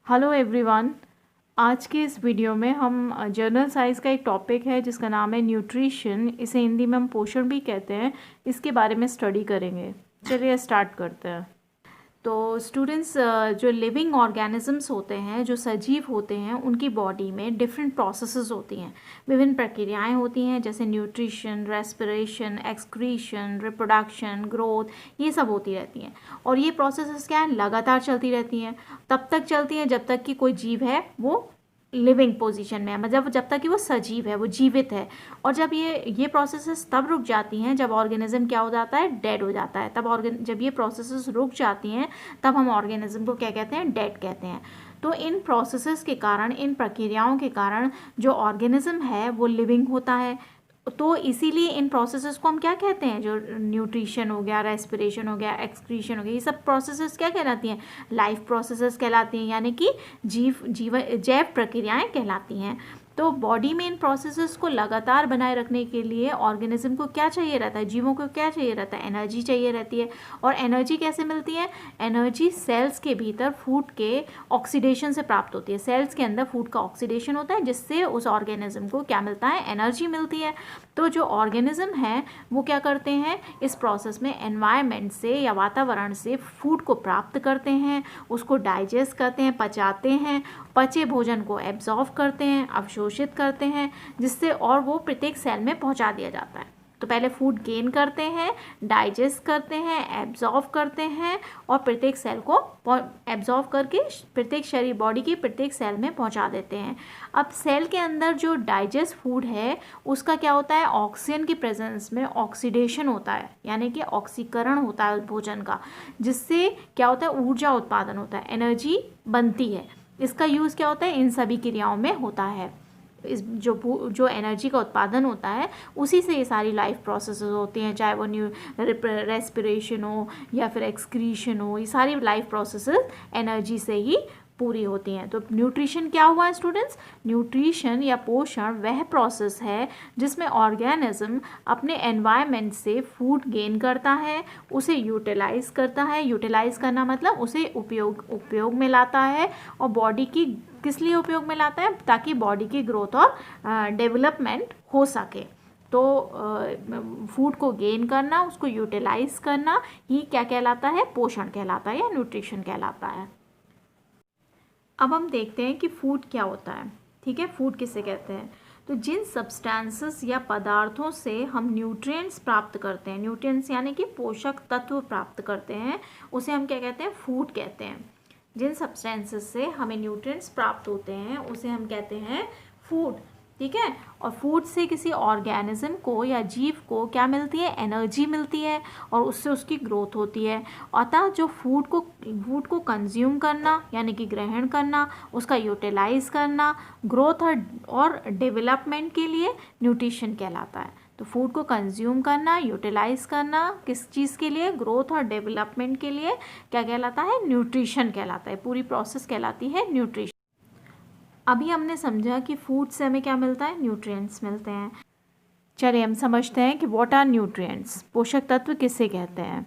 Hello everyone. आज के इस वीडियो में हम जर्नल साइंस का एक टॉपिक है जिसका नाम है न्यूट्रिशन। इसे हिंदी में हम पोषण भी कहते हैं। इसके बारे में स्टडी करेंगे। चलिए स्टार्ट करते हैं। तो स्टूडेंट्स, जो लिविंग ऑर्गेनिजम्स होते हैं, जो सजीव होते हैं, उनकी बॉडी में डिफरेंट प्रोसेसेस होती हैं, विभिन्न प्रक्रियाएं होती हैं, जैसे nutrition, respiration, excretion, reproduction, growth, ये सब होती रहती हैं। और ये प्रोसेसेस क्या हैं, लगातार चलती रहती हैं। तब तक चलती हैं जब तक कि कोई जीव है वो लिविंग पोजीशन में है, मतलब जब तक कि वो सजीव है, वो जीवित है। और जब ये प्रोसेसेस तब रुक जाती हैं जब ऑर्गेनिज्म क्या हो जाता है, डेड हो जाता है। जब ये प्रोसेसेस रुक जाती हैं तब हम ऑर्गेनिज्म को क्या कहते हैं, डेड कहते हैं। तो इन प्रोसेसेस के कारण, इन प्रक्रियाओं के कारण जो ऑर्गेनिज्म है वो लिविंग होता है। तो इसीलिए इन प्रोसेसेस को हम क्या कहते हैं, जो न्यूट्रिशन हो गया, रेस्पिरेशन हो गया, एक्सक्रीशन हो गया, ये सब प्रोसेसेस क्या कहलाती हैं, लाइफ प्रोसेसेस कहलाती हैं, यानी कि जैव प्रक्रियाएं कहलाती हैं। तो बॉडी में इन प्रोसेसेस को लगातार बनाए रखने के लिए ऑर्गेनिज्म को क्या चाहिए रहता है, जीवों को क्या चाहिए रहता है, एनर्जी चाहिए रहती है। और एनर्जी कैसे मिलती है, एनर्जी सेल्स के भीतर फूड के ऑक्सीडेशन से प्राप्त होती है। सेल्स के अंदर फूड का ऑक्सीडेशन होता है जिससे उस ऑर्गेनिज्म को क्या मिलता है, एनर्जी मिलती है। तो जो ऑर्गेनिज्म है वो क्या करते हैं, इस प्रोसेस में एनवायरनमेंट से या वातावरण से फूड को प्राप्त करते हैं, उसको डाइजेस्ट करते हैं, पचाते हैं, पचे भोजन को एब्जॉर्व करते हैं, अवशोषित करते हैं, जिससे और वो प्रत्येक सेल में पहुंचा दिया जाता है। तो पहले फूड गेन करते हैं, डाइजेस्ट करते हैं, एब्जॉर्व करते हैं और प्रत्येक सेल को एब्जॉर्व करके प्रत्येक शरीर, बॉडी की प्रत्येक सेल में पहुंचा देते हैं। अब सेल के अंदर जो डाइजेस्ट फूड है उसका क्या होता है, ऑक्सीजन की प्रेजेंस में ऑक्सीडेशन होता है, यानी कि ऑक्सीकरण होता है उस भोजन का, जिससे क्या होता है, ऊर्जा उत्पादन होता है, एनर्जी बनती है। इसका यूज़ क्या होता है, इन सभी क्रियाओं में होता है। इस जो एनर्जी का उत्पादन होता है उसी से ये सारी लाइफ प्रोसेसेस होती हैं, चाहे वो रेस्पिरेशन हो या फिर एक्सक्रीशन हो, ये सारी लाइफ प्रोसेसेस एनर्जी से ही पूरी होती हैं। तो न्यूट्रिशन क्या हुआ स्टूडेंट्स, न्यूट्रिशन या पोषण वह प्रोसेस है जिसमें ऑर्गेनिज्म अपने एनवायरनमेंट से फूड गेन करता है, उसे यूटिलाइज करता है। यूटिलाइज करना मतलब उसे उपयोग में लाता है, और बॉडी की किस लिए उपयोग में लाता है, ताकि बॉडी की ग्रोथ और डेवलपमेंट हो सके। तो फूड को गेन करना, उसको यूटिलाइज करना ही क्या कहलाता है, पोषण कहलाता है या न्यूट्रिशन कहलाता है। अब हम देखते हैं कि फूड क्या होता है। ठीक है, फूड किसे कहते हैं। तो जिन सब्सटेंसेस या पदार्थों से हम न्यूट्रिएंट्स प्राप्त करते हैं, न्यूट्रिएंट्स यानी कि पोषक तत्व प्राप्त करते हैं, उसे हम क्या कहते हैं, फूड कहते हैं। जिन सब्सटेंसेस से हमें न्यूट्रिएंट्स प्राप्त होते हैं उसे हम कहते हैं फूड। ठीक है, और फूड से किसी ऑर्गेनिज्म को या जीव को क्या मिलती है, एनर्जी मिलती है, और उससे उसकी ग्रोथ होती है। अतः जो फूड को कंज्यूम करना यानी कि ग्रहण करना, उसका यूटिलाइज करना, ग्रोथ और डेवलपमेंट के लिए न्यूट्रिशन कहलाता है। तो फूड को कंज्यूम करना, यूटिलाइज करना, किस चीज़ के लिए, ग्रोथ और डेवलपमेंट के लिए क्या कहलाता है, न्यूट्रिशन कहलाता है। पूरी प्रोसेस कहलाती है न्यूट्रिशन। अभी हमने समझा कि फूड से हमें क्या मिलता है, न्यूट्रिएंट्स मिलते हैं। चलिए हम समझते हैं कि व्हाट आर न्यूट्रिएंट्स, पोषक तत्व किसे कहते हैं।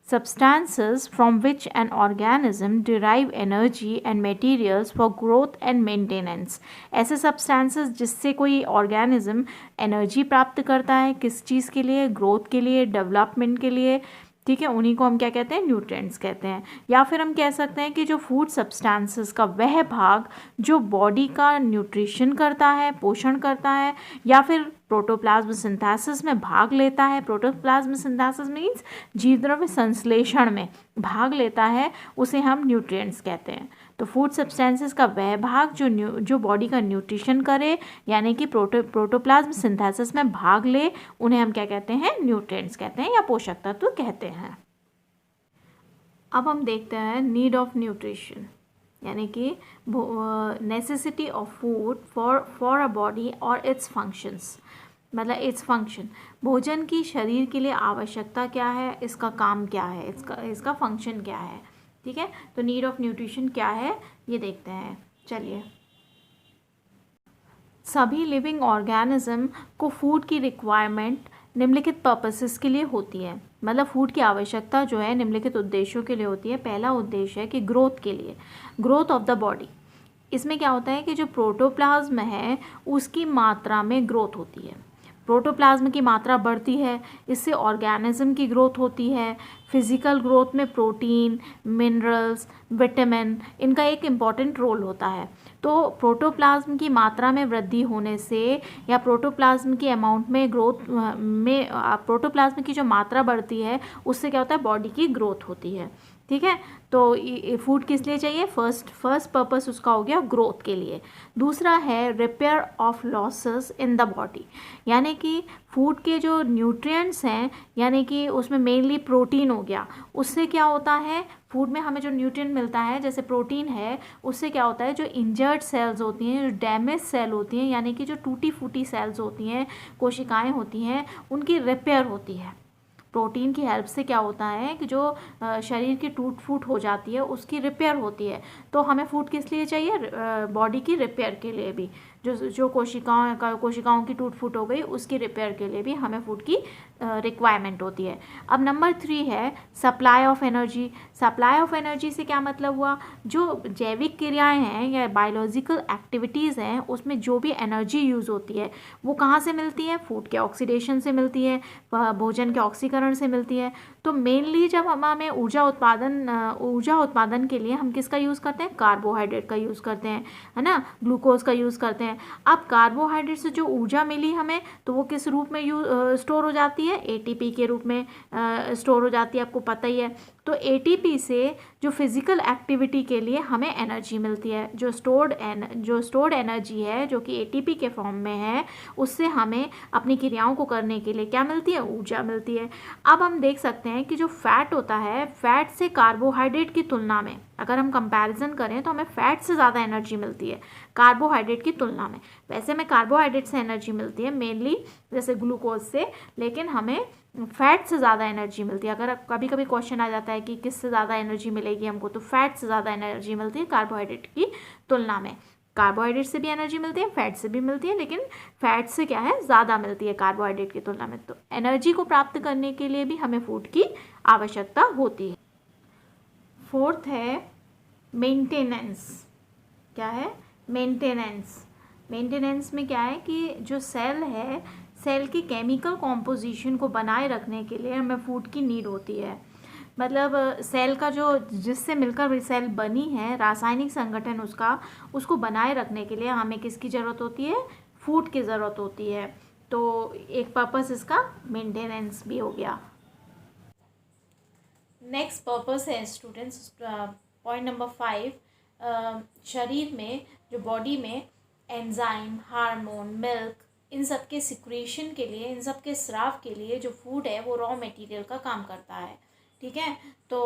Substances from which an organism derive energy and materials for growth and maintenance। ऐसे substances जिससे कोई organism एनर्जी प्राप्त करता है, किस चीज़ के लिए, ग्रोथ के लिए, डेवलपमेंट के लिए। ठीक है, उन्हीं को हम क्या कहते हैं, न्यूट्रिएंट्स कहते हैं। या फिर हम कह सकते हैं कि जो फूड सब्सटेंसेस का वह भाग जो बॉडी का न्यूट्रिशन करता है, पोषण करता है, या फिर प्रोटोप्लाज्म सिंथेसिस में भाग लेता है। प्रोटोप्लाज्म सिंथेसिस मीन्स जीवद्रव्य संश्लेषण में भाग लेता है, उसे हम न्यूट्रिएंट्स कहते हैं। तो फूड सब्सटेंसेस का वह भाग जो बॉडी का न्यूट्रिशन करे, यानी कि प्रोटोप्लाज्म सिंथेसिस में भाग ले, उन्हें हम क्या कहते हैं, न्यूट्रिएंट्स कहते हैं या पोषक तत्व कहते हैं। अब हम देखते हैं नीड ऑफ न्यूट्रिशन, यानी कि necessity of food for a body और इट्स फंक्शंस, मतलब इट्स फंक्शन, भोजन की शरीर के लिए आवश्यकता क्या है, इसका काम क्या है, इसका फंक्शन क्या है। ठीक है, तो नीड ऑफ न्यूट्रिशन क्या है ये देखते हैं। चलिए, सभी लिविंग ऑर्गेनिज्म को फूड की रिक्वायरमेंट निम्नलिखित पर्पसेस के लिए होती है। मतलब फूड की आवश्यकता जो है निम्नलिखित उद्देश्यों के लिए होती है। पहला उद्देश्य है कि ग्रोथ के लिए, ग्रोथ ऑफ द बॉडी, इसमें क्या होता है कि जो प्रोटोप्लाज्म है उसकी मात्रा में ग्रोथ होती है। प्रोटोप्लाज्म की मात्रा बढ़ती है, इससे ऑर्गेनिज्म की ग्रोथ होती है। फिजिकल ग्रोथ में प्रोटीन, मिनरल्स, विटामिन, इनका एक इम्पॉर्टेंट रोल होता है। तो प्रोटोप्लाज्म की मात्रा में वृद्धि होने से या प्रोटोप्लाज्म की अमाउंट में ग्रोथ में प्रोटोप्लाज्म की जो मात्रा बढ़ती है उससे क्या होता है, बॉडी की ग्रोथ होती है। ठीक है, तो फूड किस लिए चाहिए? फर्स्ट पर्पस उसका हो गया ग्रोथ के लिए। दूसरा है repair of losses in the body, यानी कि फूड के जो न्यूट्रिएंट्स हैं, यानी कि उसमें मेनली प्रोटीन हो गया, उससे क्या होता है, फूड में हमें जो न्यूट्रिएंट मिलता है जैसे प्रोटीन है, उससे क्या होता है, जो इंजर्ड सेल्स होती हैं, जो डैमेज सेल होती हैं, यानी कि जो टूटी फूटी सेल्स होती हैं, कोशिकाएं होती हैं, उनकी रिपेयर होती है। प्रोटीन की हेल्प से क्या होता है कि जो शरीर की टूट फूट हो जाती है उसकी रिपेयर होती है। तो हमें फूड किस लिए चाहिए? बॉडी की रिपेयर के लिए भी। जो कोशिकाओं की टूट फूट हो गई उसकी रिपेयर के लिए भी हमें फूड की रिक्वायरमेंट होती है। अब नंबर 3 है supply of energy. Supply of energy से क्या मतलब हुआ? जो जैविक क्रियाएं हैं या बायोलॉजिकल एक्टिविटीज़ हैं उसमें जो भी एनर्जी यूज़ होती है वो कहाँ से मिलती है? फूड के ऑक्सीडेशन से मिलती है, भोजन के ऑक्सीकरण से मिलती है। तो मेनली जब हमें ऊर्जा उत्पादन के लिए हम किसका यूज़ करते हैं? कार्बोहाइड्रेट का यूज़ करते हैं, है ना, ग्लूकोज का यूज़ करते हैं। अब कार्बोहाइड्रेट से जो ऊर्जा मिली हमें तो वो किस रूप में स्टोर हो जाती है? एटीपी के रूप में स्टोर हो जाती है, आपको पता ही है। तो एटीपी से जो फिजिकल एक्टिविटी के लिए हमें एनर्जी मिलती है, जो स्टोर्ड एनर्जी है जो कि एटीपी के फॉर्म में है, उससे हमें अपनी क्रियाओं को करने के लिए क्या मिलती है? ऊर्जा मिलती है। अब हम देख सकते हैं कि जो फैट होता है, फैट से कार्बोहाइड्रेट की तुलना में अगर हम कंपैरिजन करें तो हमें फैट से ज़्यादा एनर्जी मिलती है कार्बोहाइड्रेट की तुलना में। वैसे हमें कार्बोहाइड्रेट से एनर्जी मिलती है मेनली जैसे ग्लूकोज से, लेकिन हमें फैट से ज़्यादा एनर्जी मिलती है। अगर कभी कभी क्वेश्चन आ जाता है कि किससे ज़्यादा एनर्जी मिलेगी हमको, तो फैट से ज़्यादा एनर्जी मिलती है कार्बोहाइड्रेट की तुलना में। कार्बोहाइड्रेट से भी एनर्जी मिलती है, फैट से भी मिलती है, लेकिन फैट से क्या है, ज़्यादा मिलती है कार्बोहाइड्रेट की तुलना में। तो एनर्जी को प्राप्त करने के लिए भी हमें फूड की आवश्यकता होती है। फोर्थ है मेंटेनेंस। क्या है? मेंटेनेंस। मेंटेनेंस में क्या है कि जो सेल है, सेल की केमिकल कॉम्पोजिशन को बनाए रखने के लिए हमें फूड की नीड होती है। मतलब सेल का जो जिससे मिलकर सेल बनी है, रासायनिक संगठन उसको बनाए रखने के लिए हमें किसकी ज़रूरत होती है? फूड की ज़रूरत होती है। तो एक पर्पस इसका मेंटेनेंस भी हो गया। नेक्स्ट पर्पस है स्टूडेंट्स, पॉइंट नंबर 5, शरीर में जो बॉडी में एंजाइम, हार्मोन, मिल्क, इन सब के सिक्रेशन के लिए, इन सब के स्राव के लिए जो फूड है वो रॉ मटेरियल का काम करता है। ठीक है, तो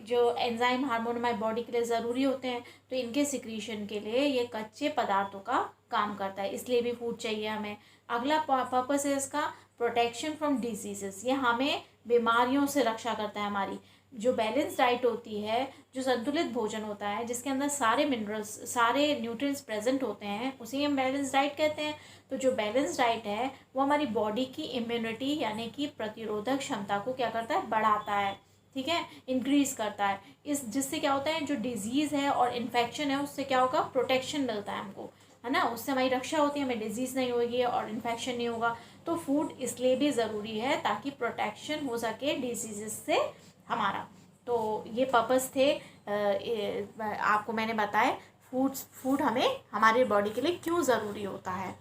जो एंजाइम, हार्मोन हमारी बॉडी के लिए ज़रूरी होते हैं, तो इनके सिक्रीशन के लिए ये कच्चे पदार्थों का काम करता है, इसलिए भी फूड चाहिए हमें। अगला पर्पस है इसका प्रोटेक्शन फ्रॉम डिजीजेस। ये हमें बीमारियों से रक्षा करता है। हमारी जो बैलेंस डाइट होती है, जो संतुलित भोजन होता है जिसके अंदर सारे मिनरल्स, सारे न्यूट्रिएंट्स प्रेजेंट होते हैं, उसी हम बैलेंस डाइट कहते हैं। तो जो बैलेंस डाइट है वो हमारी बॉडी की इम्यूनिटी यानी कि प्रतिरोधक क्षमता को क्या करता है? बढ़ाता है। ठीक है, इंक्रीज करता है। जिससे क्या होता है, जो डिजीज़ है और इन्फेक्शन है उससे क्या होगा? प्रोटेक्शन मिलता है हमको, है ना, उससे हमारी रक्षा होती है, हमें डिजीज़ नहीं होगी और इन्फेक्शन नहीं होगा। तो फूड इसलिए भी ज़रूरी है ताकि प्रोटेक्शन हो सके डिजीज़ से हमारा। तो ये पर्पस थे, आपको मैंने बताया फूड हमें हमारी बॉडी के लिए क्यों ज़रूरी होता है।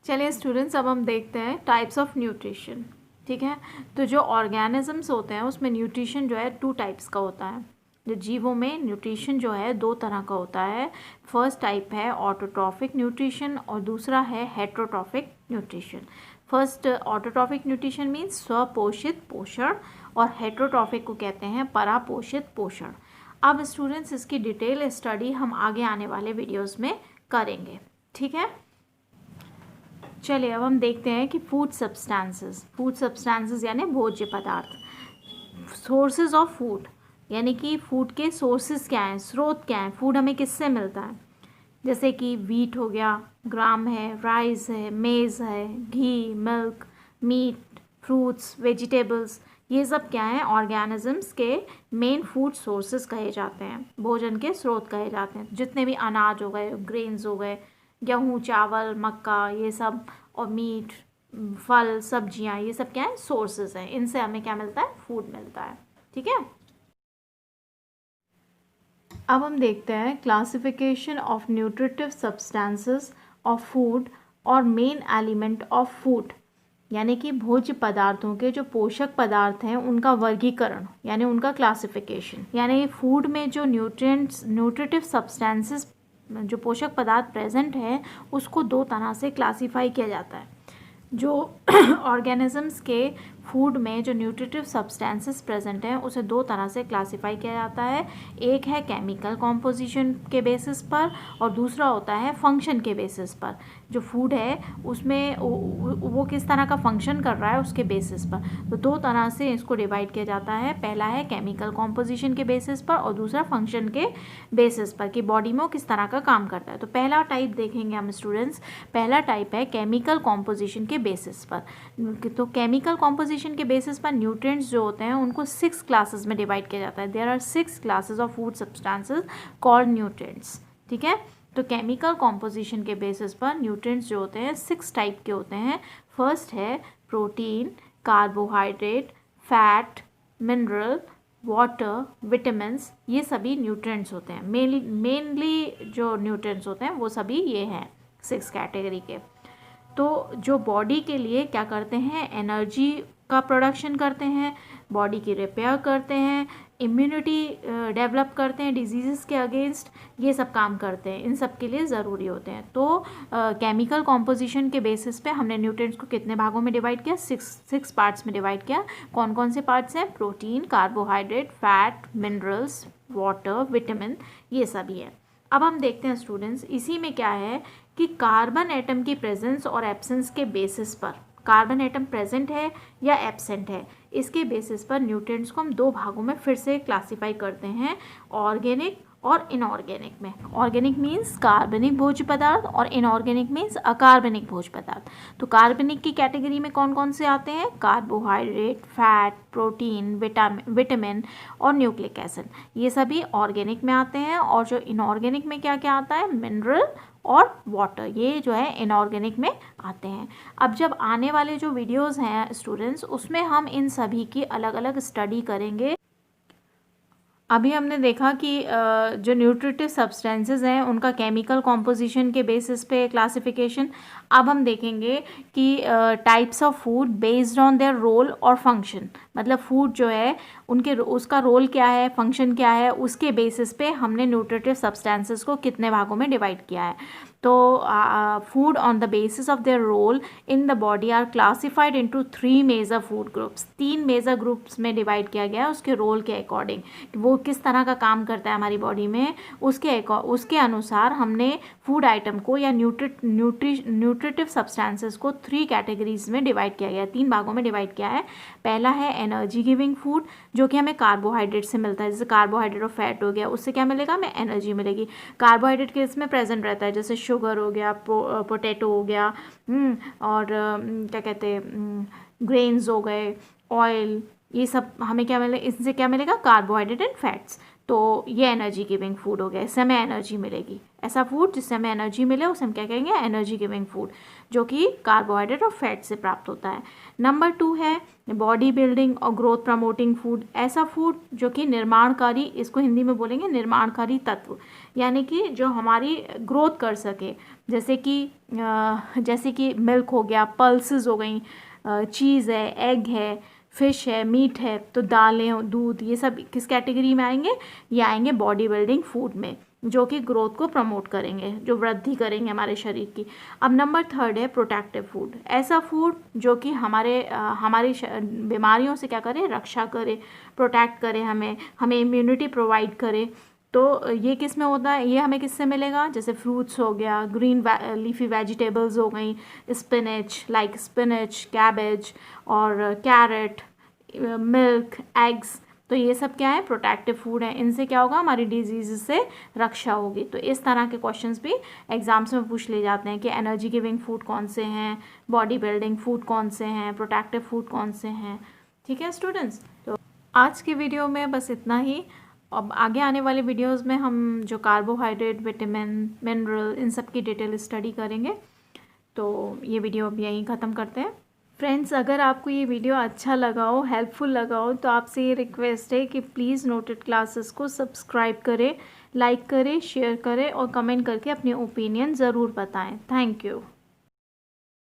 चलिए स्टूडेंट्स, अब हम देखते हैं टाइप्स ऑफ न्यूट्रिशन। ठीक है, तो जो ऑर्गेनिजम्स होते हैं उसमें न्यूट्रिशन जो है 2 टाइप्स का होता है। जो जीवों में न्यूट्रिशन जो है 2 तरह का होता है। फर्स्ट टाइप है ऑटोट्रॉफिक न्यूट्रिशन और दूसरा है heterotrophic nutrition. First autotrophic nutrition means स्वपोषित पोषण और हेट्रोट्रॉफिक को कहते हैं परापोषित पोषण। अब स्टूडेंट्स इसकी डिटेल स्टडी हम आगे आने वाले वीडियोस में करेंगे। ठीक है, चलिए अब हम देखते हैं कि फूड सब्सटेंसेस यानी भोज्य पदार्थ। सोर्सेज ऑफ फूड यानी कि फूड के सोर्सेज क्या हैं, स्रोत क्या हैं, फूड हमें किससे मिलता है। जैसे कि वीट हो गया, ग्राम है, राइस है, मेज़ है, घी, मिल्क, मीट, फ्रूट्स, वेजिटेबल्स, ये सब क्या है, ऑर्गेनिजम्स के मेन फूड सोर्सेज कहे जाते हैं, भोजन के स्रोत कहे जाते हैं। जितने भी अनाज हो गए, ग्रेन्स हो गए, गेहूँ, चावल, मक्का, ये सब, और मीट, फल, सब्जियाँ, ये सब क्या है, सोर्सेज हैं। इनसे हमें क्या मिलता है, फूड मिलता है। ठीक है, अब हम देखते हैं classification of nutritive substances of food और मेन एलिमेंट ऑफ फूड, यानी कि भोज्य पदार्थों के जो पोषक पदार्थ हैं उनका वर्गीकरण, यानी उनका क्लासिफिकेशन। यानी फूड में जो न्यूट्रिटिव सब्सटेंसेस, जो पोषक पदार्थ प्रेजेंट है, उसको दो तरह से क्लासीफाई किया जाता है। जो ऑर्गेनिजम्स के फूड में जो न्यूट्रिटिव सब्सटेंसेस प्रेजेंट हैं उसे दो तरह से क्लासीफाई किया जाता है। एक है केमिकल कॉम्पोजिशन के बेसिस पर और दूसरा होता है फंक्शन के बेसिस पर। जो फूड है उसमें वो किस तरह का फंक्शन कर रहा है उसके बेसिस पर। तो दो तरह से इसको डिवाइड किया जाता है। पहला है केमिकल कॉम्पोजिशन के बेसिस पर और दूसरा फंक्शन के बेसिस पर कि बॉडी में वो किस तरह का काम करता है। तो पहला टाइप देखेंगे हम स्टूडेंट्स। पहला टाइप है केमिकल कॉम्पोजिशन के बेसिस पर। तो केमिकल कॉम्पोजिशन के बेसिस पर न्यूट्रिएंट्स जो होते हैं उनको 6 क्लासेस में डिवाइड किया जाता है। There are 6 classes of food substances called nutrients. ठीक है, तो केमिकल कॉम्पोजिशन के बेसिस पर न्यूट्रिएंट्स जो होते हैं 6 टाइप के होते हैं। फर्स्ट है protein, carbohydrate, fat, mineral, water, vitamins, ये सभी न्यूट्रिएंट्स होते हैं। मेनली जो न्यूट्रिएंट्स होते हैं वो सभी ये हैं 6 कैटेगरी के। तो जो बॉडी के लिए क्या करते हैं, एनर्जी का प्रोडक्शन करते हैं, बॉडी की रिपेयर करते हैं, इम्यूनिटी डेवलप करते हैं डिजीज़ के अगेंस्ट, ये सब काम करते हैं, इन सब के लिए ज़रूरी होते हैं। तो केमिकल कॉम्पोजिशन के बेसिस पे हमने न्यूट्रिएंट्स को कितने भागों में डिवाइड किया, 6 पार्ट्स में डिवाइड किया। कौन कौन से पार्ट्स हैं, protein, carbohydrate, fat, minerals, water, vitamin, ये सभी है। अब हम देखते हैं स्टूडेंट्स, इसी में क्या है कि कार्बन एटम की प्रेजेंस और एब्सेंस के बेसिस पर, कार्बन एटम प्रेजेंट है या एब्सेंट है, इसके बेसिस पर न्यूट्रिएंट्स को हम दो भागों में फिर से क्लासीफाई करते हैं, ऑर्गेनिक और इनऑर्गेनिक में। ऑर्गेनिक मीन्स कार्बनिक भोज्य पदार्थ और इनऑर्गेनिक मीन्स अकार्बनिक भोज्य पदार्थ। तो कार्बनिक की कैटेगरी में कौन कौन से आते हैं, कार्बोहाइड्रेट, फैट, प्रोटीन, विटामिन और न्यूक्लिक एसिड, ये सभी ऑर्गेनिक में आते हैं। और जो इनऑर्गेनिक में क्या क्या आता है, मिनरल और वाटर, ये जो है इनऑर्गेनिक में आते हैं। अब जब आने वाले जो वीडियोस हैं स्टूडेंट्स, उसमें हम इन सभी की अलग अलग स्टडी करेंगे। अभी हमने देखा कि जो न्यूट्रिटिव सब्सटेंसेस हैं उनका केमिकल कॉम्पोजिशन के बेसिस पे क्लासिफिकेशन। अब हम देखेंगे कि types of food based on their role और फंक्शन, मतलब फूड जो है उनके उसका रोल क्या है, फंक्शन क्या है, उसके बेसिस पे हमने न्यूट्रिटिव सब्सटेंसेस को कितने भागों में डिवाइड किया है। तो food on the basis of their role in the body are classified into 3 major food groups. 3 major groups में डिवाइड किया गया है उसके रोल के अकॉर्डिंग, वो किस तरह का काम करता है हमारी बॉडी में, उसके अनुसार हमने फूड आइटम को या न्यूट्रिटिव सब्सटेंसेस को 3 कैटेगरीज में डिवाइड किया गया है, 3 भागों में डिवाइड किया है। पहला है एनर्जी गिविंग फूड, जो कि हमें कार्बोहाइड्रेट से मिलता है। जैसे कार्बोहाइड्रेट और फैट हो गया, उससे क्या मिलेगा, हमें एनर्जी मिलेगी। कार्बोहाइड्रेट के इसमें प्रेजेंट रहता है, जैसे शुगर हो गया, पोटैटो हो गया, और क्या कहते हैं, ग्रेन्स हो गए, ऑयल, ये सब हमें क्या मिले, इससे क्या मिलेगा, कार्बोहाइड्रेट एंड फैट्स। तो ये एनर्जी गिविंग फूड हो गया, इससे हमें एनर्जी मिलेगी। ऐसा फूड जिससे हमें एनर्जी मिले उसे हम क्या कहेंगे, एनर्जी गिविंग फूड, जो कि कार्बोहाइड्रेट और फैट से प्राप्त होता है। नंबर 2 है बॉडी बिल्डिंग और ग्रोथ प्रमोटिंग फूड। ऐसा फूड जो कि निर्माणकारी, इसको हिंदी में बोलेंगे निर्माणकारी तत्व, यानी कि जो हमारी ग्रोथ कर सके, जैसे कि मिल्क हो गया, पल्सेस हो गई, चीज़ है, एग है, फिश है, मीट है। तो दालें, दूध, ये सब किस कैटेगरी में आएंगे, ये आएंगे बॉडी बिल्डिंग फूड में, जो कि ग्रोथ को प्रमोट करेंगे, जो वृद्धि करेंगे हमारे शरीर की। अब नंबर 3 है प्रोटेक्टिव फूड। ऐसा फूड जो कि हमारी बीमारियों से क्या करे, रक्षा करे, प्रोटेक्ट करे, हमें इम्यूनिटी प्रोवाइड करे। तो ये किस में होता है, ये हमें किससे मिलेगा, जैसे फ्रूट्स हो गया, ग्रीन लीफी वेजिटेबल्स हो गई, स्पिनच, कैबेज और कैरेट, मिल्क, एग्स, तो ये सब क्या है, प्रोटेक्टिव फूड है। इनसे क्या होगा, हमारी डिजीज से रक्षा होगी। तो इस तरह के क्वेश्चंस भी एग्जाम्स में पूछ ले जाते हैं कि एनर्जी गिविंग फूड कौन से हैं, बॉडी बिल्डिंग फूड कौन से हैं, प्रोटेक्टिव फूड कौन से हैं। ठीक है स्टूडेंट्स, तो आज की वीडियो में बस इतना ही। अब आगे आने वाले वीडियोस में हम जो कार्बोहाइड्रेट, विटामिन, मिनरल, इन सब की डिटेल स्टडी करेंगे। तो ये वीडियो अब यहीं ख़त्म करते हैं। फ्रेंड्स, अगर आपको ये वीडियो अच्छा लगा हो, हेल्पफुल लगा हो, तो आपसे ये रिक्वेस्ट है कि प्लीज़ नोटेड क्लासेस को सब्सक्राइब करें, लाइक करें, शेयर करें और कमेंट करके अपने ओपिनियन ज़रूर बताएं। Thank you.